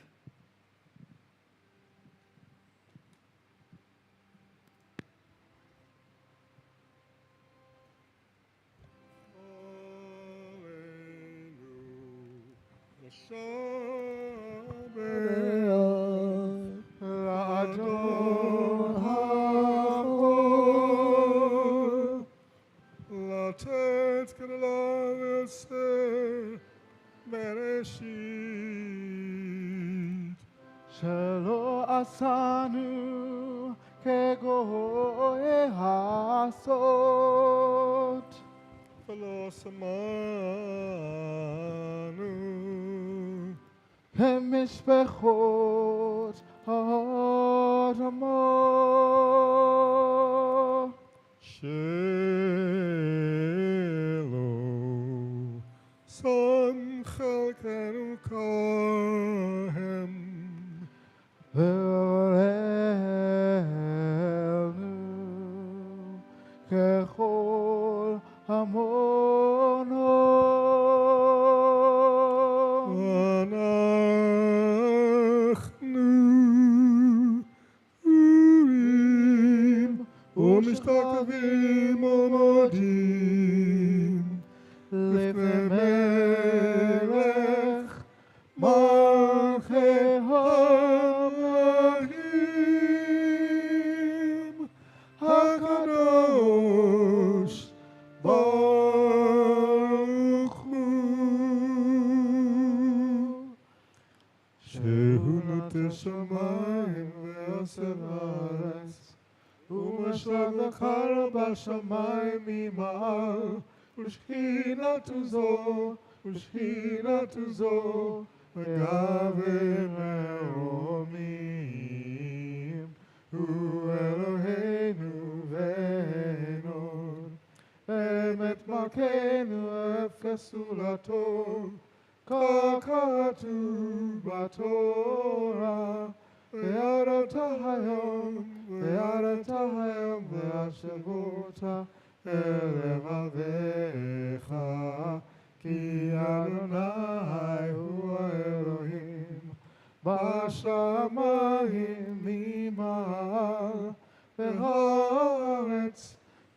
Shelo asanu kegoe hasot Velosamanu Hemishbechot Adamo Shelo Son Chalkanu Kar השמיים ועושה הארץ, ומשל וחר בשמיים ממעל, ושכינתו זו, וגבי מרומים, הוא אלוהינו ואין עוד. אמת מלכנו אפס ולטוב, כך כתוב בתורה, ויראת היום והשבות אל לבביך, כי אדוני הוא האלוהים בשמיים ממעל, והארץ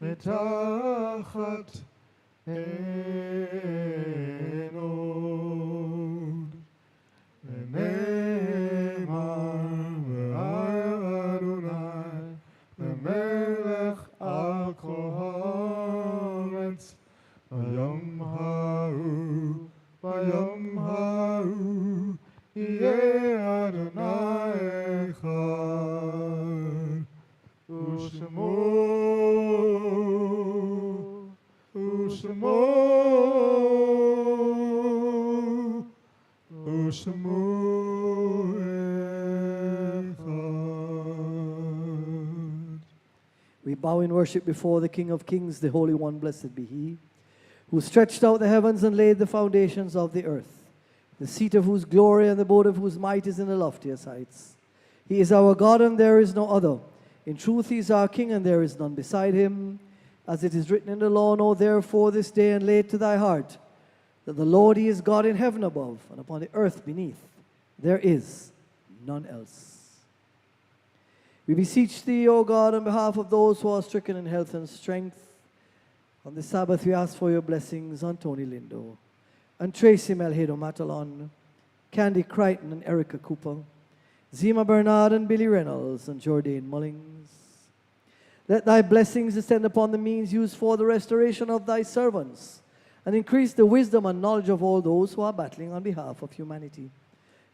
מתחת אין עוד. ונאמר והיה אדוני למלך על כל הארץ, ביום ההוא יהיה אדוני אחד, ושמו אחד. We bow in worship before the King of Kings, the Holy One, blessed be He, who stretched out the heavens and laid the foundations of the earth, the seat of whose glory and the abode of whose might is in the loftiest heights. He is our God and there is no other. In truth He is our King and there is none beside Him. As it is written in the law, know therefore this day and lay it to thy heart, that the Lord He is God in heaven above and upon the earth beneath. There is none else. We beseech Thee, O God, on behalf of those who are stricken in health and strength. On this Sabbath we ask for your blessings on Tony Lindo, and Tracy Melhedo Matalon, Candy Crichton and Erica Cooper, Zima Bernard and Billy Reynolds and Jordan Mullings. Let thy blessings descend upon the means used for the restoration of thy servants, and increase the wisdom and knowledge of all those who are battling on behalf of humanity.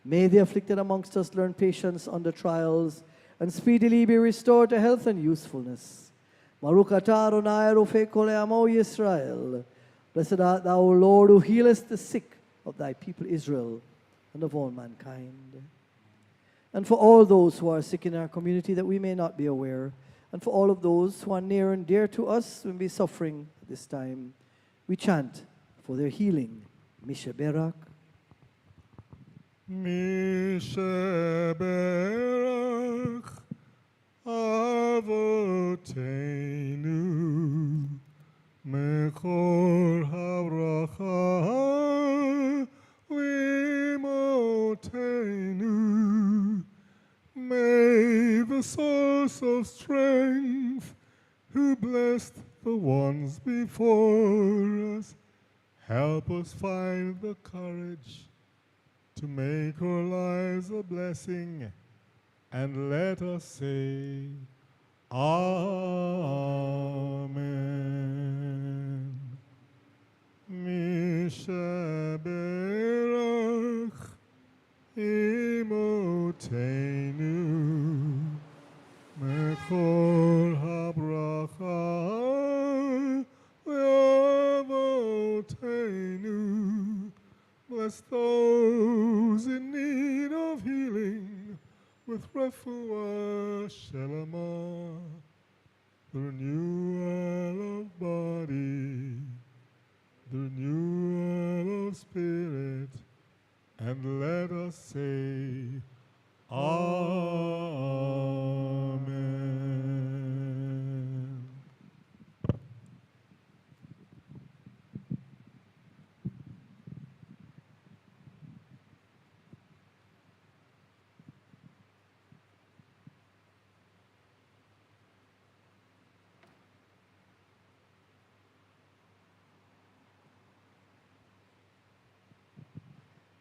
May the afflicted amongst us learn patience under trials, and speedily be restored to health and usefulness. Baruch atah Adonai Rofei kol amo Yisrael. Blessed art thou, O Lord, who healest the sick of thy people Israel and of all mankind. And for all those who are sick in our community that we may not be aware, and for all of those who are near and dear to us who may be suffering at this time, we chant for their healing. Misha Berak. משברך אבותינו מקור הברכה ואמותינו. May the source of strength, who blessed the ones before us, help us find the courage to make our lives a blessing, and let us say, Amen. Mishaberach imotenu mechol habracha ve'avotenu. Bless those in need of healing with refuah shelama, the renewal of body, the renewal of spirit, and let us say, Amen.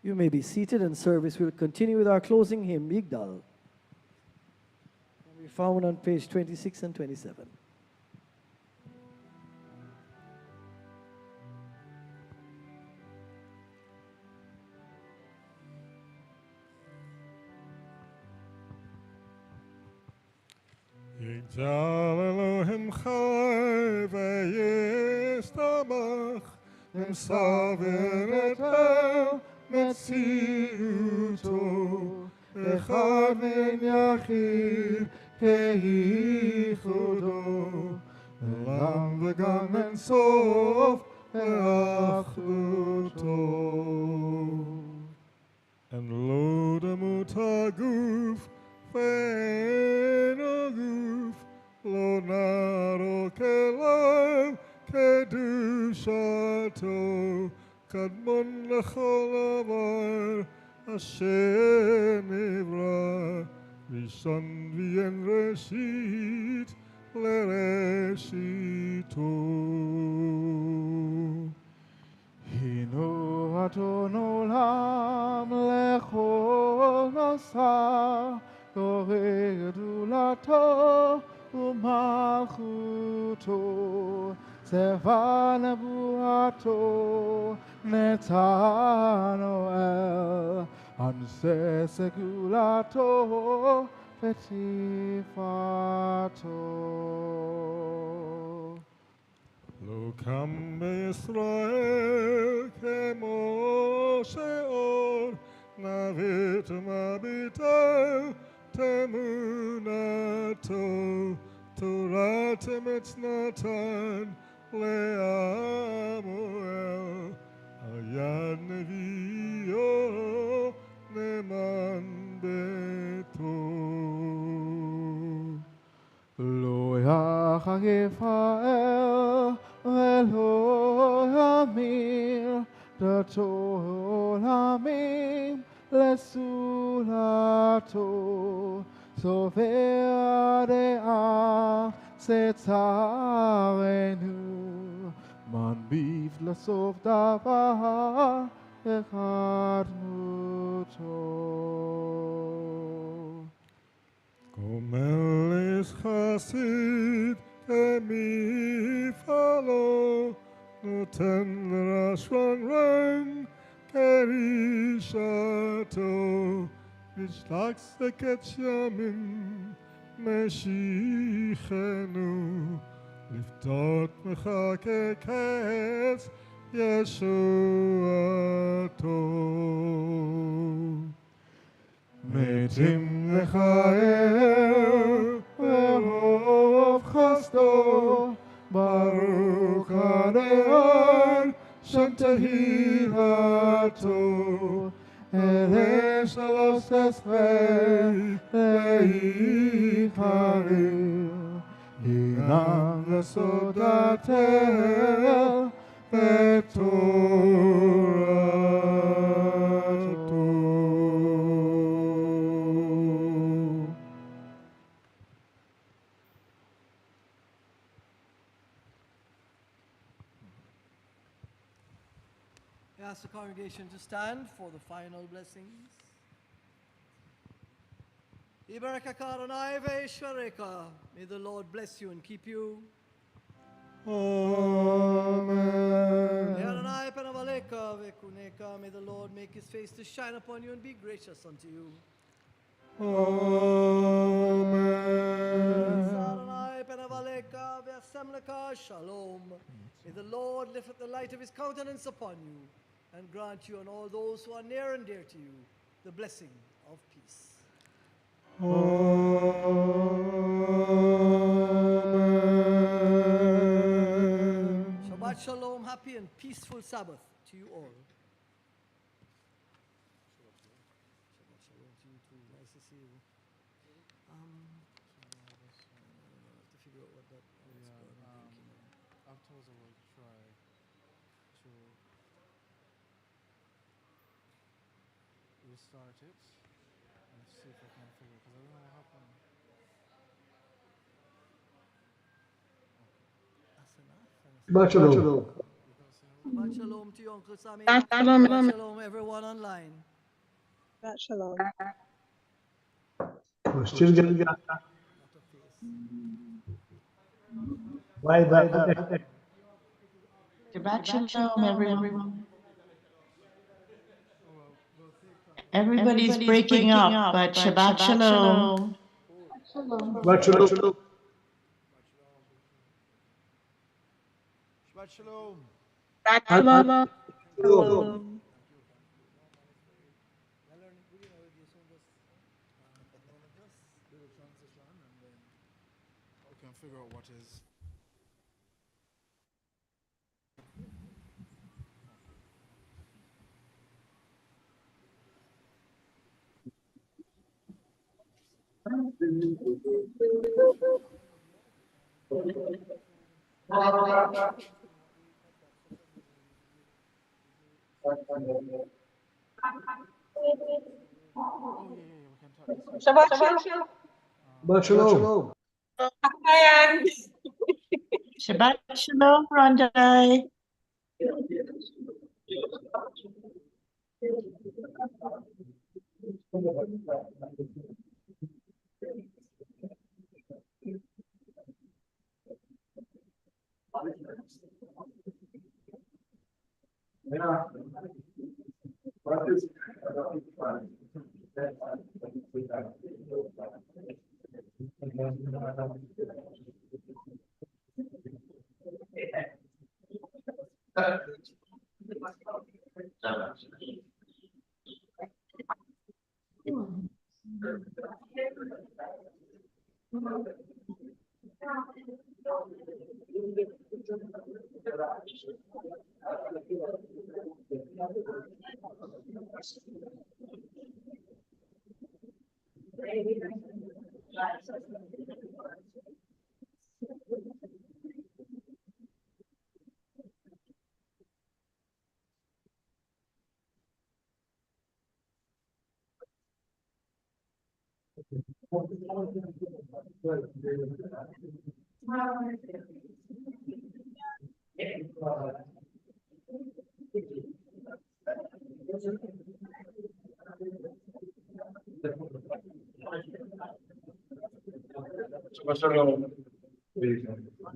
You may be seated, and service will continue with our closing hymn, Yigdal. We found on page 26 and 27. Zal Elohim chai v'yistamach Nimsaver et el metziuto Echad v'en yachid keichudo Elam v'gam en sof ve'achduto And lo demut haguf ve'en aguf Lo naro kelav kedushato kadmon lechol avar asher nivra rishon v'en reshit lereshito Hinu aton olam lechol asa Yoreh gedulato umalchuto Seva nebuato netanoel Anse segulato petifato Lo kam Israel kemoshe or Navit mabitel temunato Torah temetznatan le'amoel Ayad neviyo neman beto Lo yachagif ha'el ve'lo yamir Dato olamim lesulato Soverea setzarenu Man bif lasof davar echad muto Gomel is chasid kemifalo Noten l'rashwan ren kerishato Nishlach seket yamin meshichenu Liftot mechakekes Yeshuato Metim lechael ve'rov chasdo Baruch Adonai Shem tehilatu Ele shalosh esrei leicharim Hinam lesodatel v'torato I ask the congregation to stand for the final blessings. Ibarakaka Adonai ve'yishmereka. May the Lord bless you and keep you. Amen. Adonai penavaleka ve'kuneka. May the Lord make his face to shine upon you and be gracious unto you. Amen. Adonai penavaleka ve'asemleka shalom. May the Lord lift up the light of his countenance upon you and grant you and all those who are near and dear to you the blessing of peace. Amen. Shabbat shalom, happy and peaceful Sabbath to you all. Shabbat shalom to you too. Nice to see you. I have to figure out what that what's going on. Afterwards, I will try to restart it and see if I can figure it, because I don't know what happened. That's enough. Shabbat shalom. Shabbat shalom to you, Uncle Sammy. Shabbat shalom. Shabbat shalom, everyone online. Shabbat shalom. Still got Not a face. why the Shabbat shalom, everyone. Everybody's breaking up, but Shabbat shalom. Shabbat shalom. Shabbat shalom. Shalom. We can figure out what is. Oh, yeah, we can talk this way. Shabbat Shalom. Shabbat shalom. Shabbat Shalom, Rondai.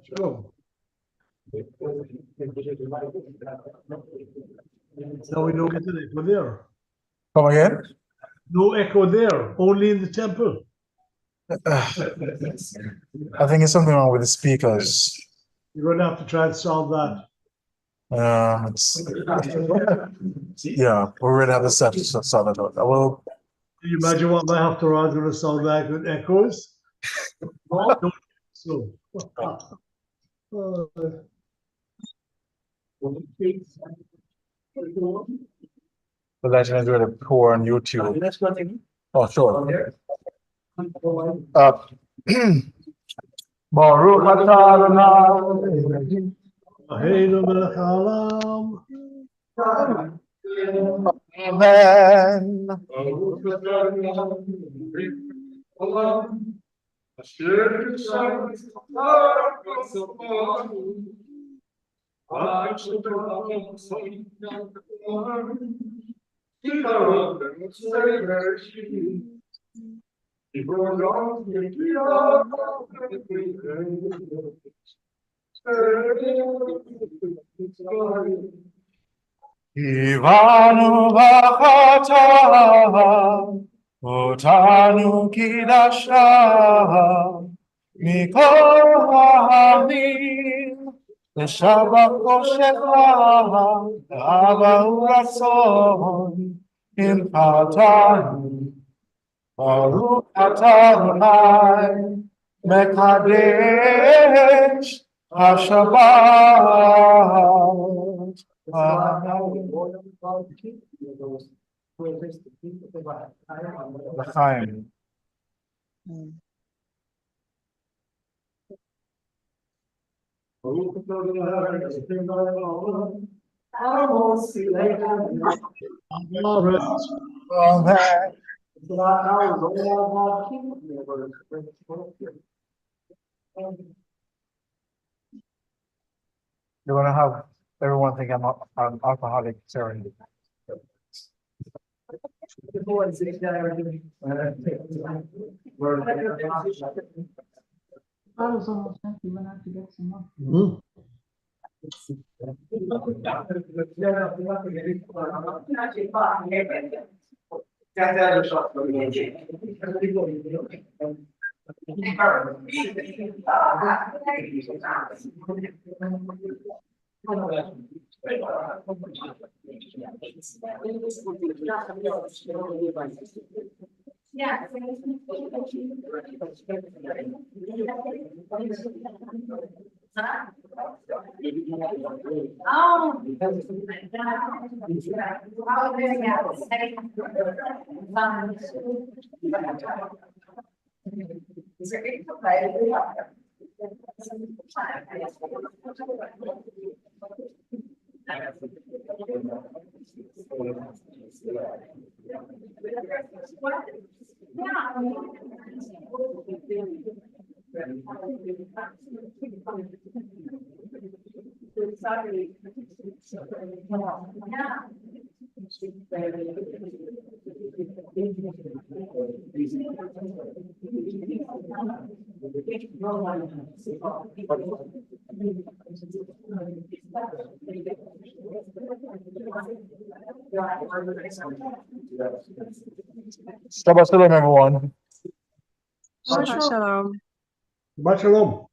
Shalom. Now we don't get an echo there. Come again? No echo there, only in the temple. I think it's something wrong with the speakers. You're going to have to try and solve that. Yeah, we really have to sort it out. I will. Can you imagine what my after is going to sound like with echoes? Don't- So. The legend is really poor on YouTube. Oh, sure. Baruch atah Adonai. Eloheinu melech haolam. Amen. Ivanu v'chata, otanu kidasha, mikol ha'amim, v'shabach koshecha, v'abahu ratzon, imchatanu, baruch atah Adonai, mekadesh ha'shabbat. L'chaim. Amen. You're gonna have everyone think I'm an alcoholic, sorry. Bottle's almost empty. We're gonna have to get some more. Hmm. Shabbat shalom, everyone. Shabbat shalom. Shabbat shalom.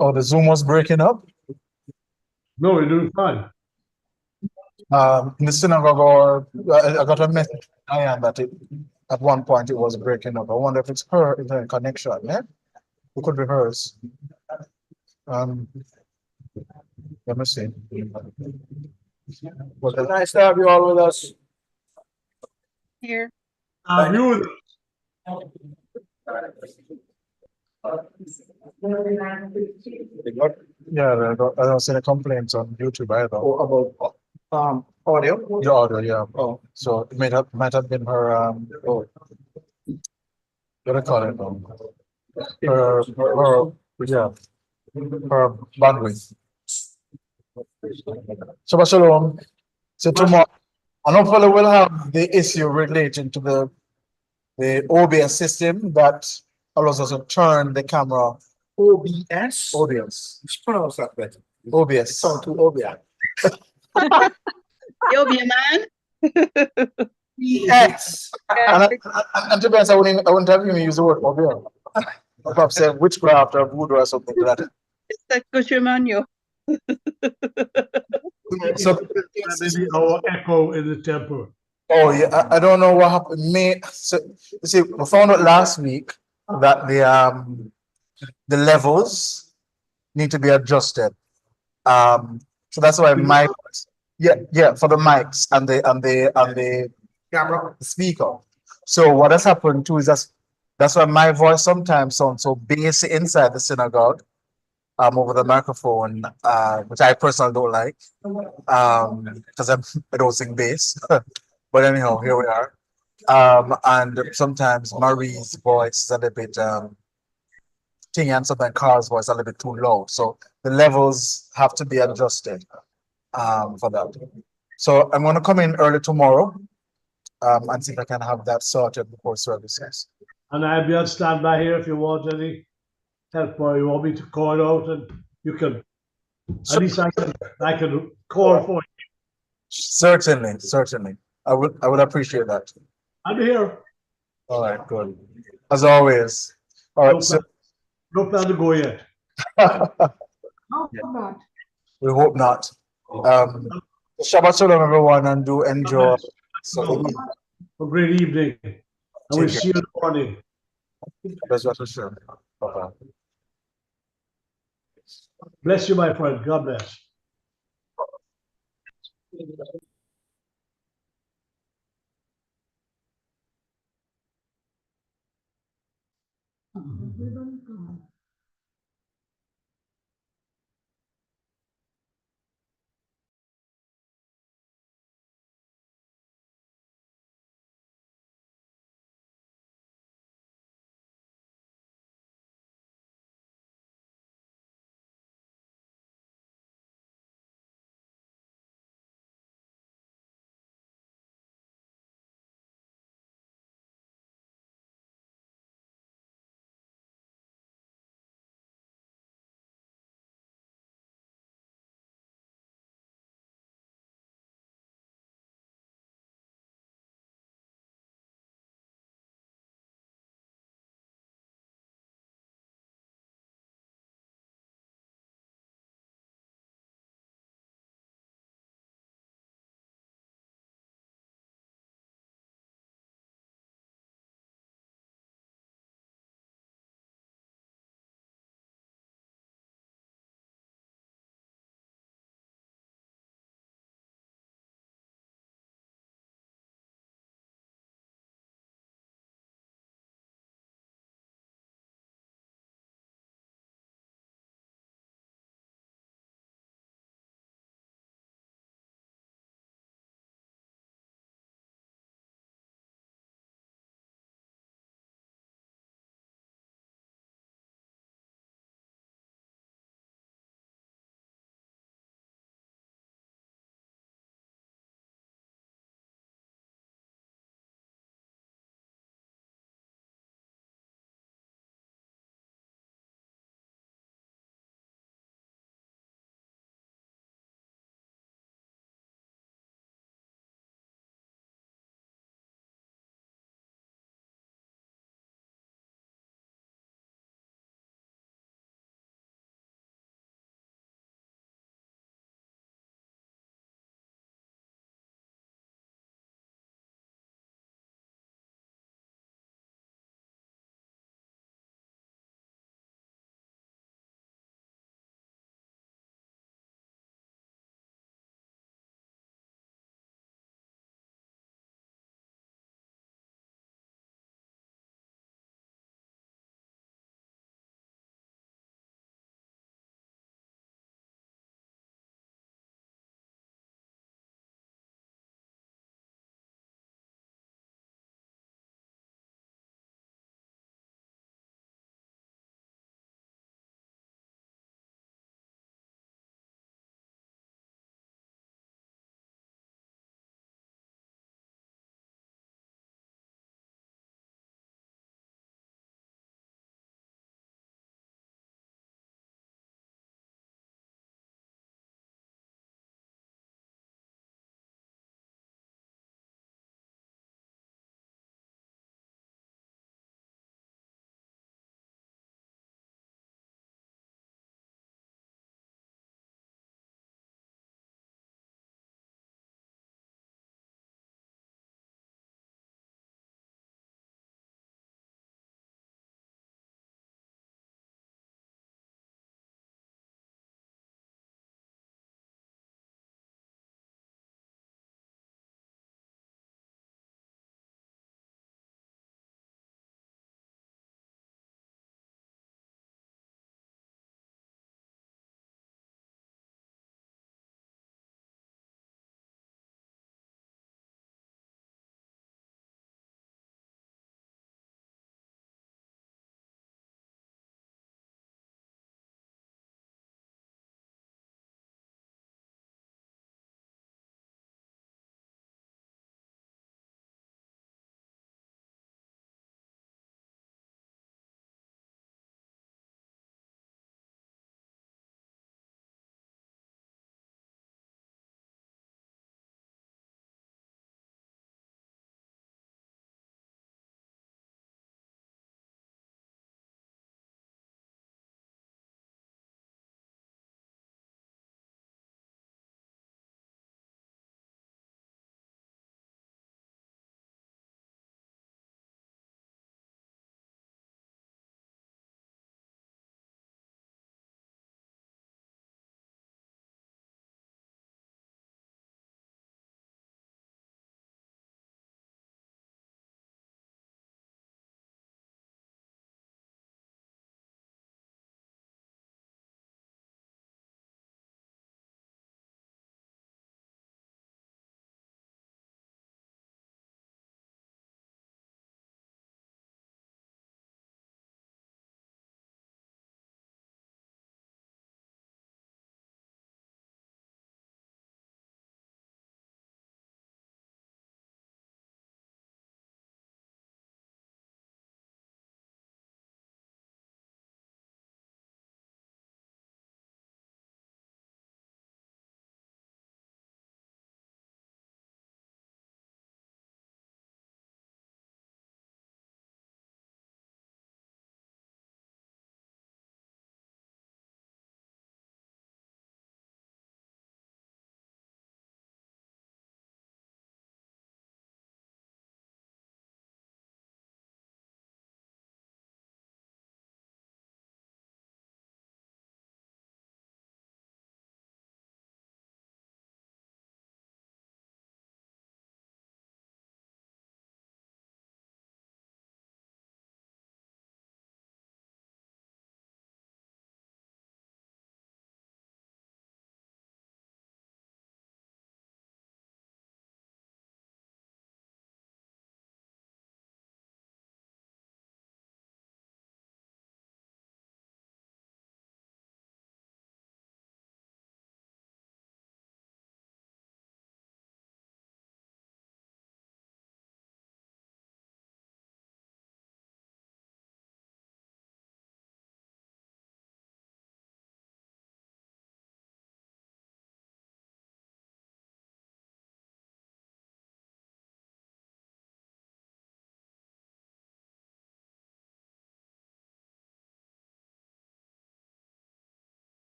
Oh, the Zoom was breaking up. No, we're doing fine. In the synagogue, or I got a message that at one point it was breaking up. I wonder if it's her internet connection. Yeah, it could be hers. Let me see. Nice to have you all with us. Here. You, Yeah, I don't see any complaints on YouTube either. About audio. Your audio, yeah. Oh, so it might have been her what do you call it? Yeah, her bandwidth. Shabbat shalom. So tomorrow, and hopefully we'll have the issue relating to the OBS system that allows us to turn the camera. OBS. OBS. Let's pronounce that better. OBS. Sound too obvious. You'll be a man. Yes. And to be honest, I wouldn't have even used the word OBS. I'd probably say witchcraft or voodoo or something like that. It's that Kushimano. So, maybe our echo in the temple. oh yeah, I don't know what happened. So, you see, we found out last week that the levels need to be adjusted. So that's why for the mics and the camera, the speaker. So what has happened too is that's why my voice sometimes sounds so bassy inside the synagogue, over the microphone, which I personally don't like, because I don't sing bass. But anyhow, here we are. And sometimes Marie's voice is a little bit tinny, and sometimes Carl's voice is a little bit too low. So the levels have to be adjusted for that. So I'm going to come in early tomorrow and see if I can have that sorted before services. And I'll be on standby here if you want any help or you want me to call out, and you can, at least I can call for you. Certainly. I would appreciate that. I'm here. All right, good. As always. All right, so No plan to go yet. we hope not. Shabbat shalom, everyone, and do enjoy. A great evening. And we'll see you in the morning. That's what for sure. Bye-bye. Bless you, my friend. God bless. Everybody gone.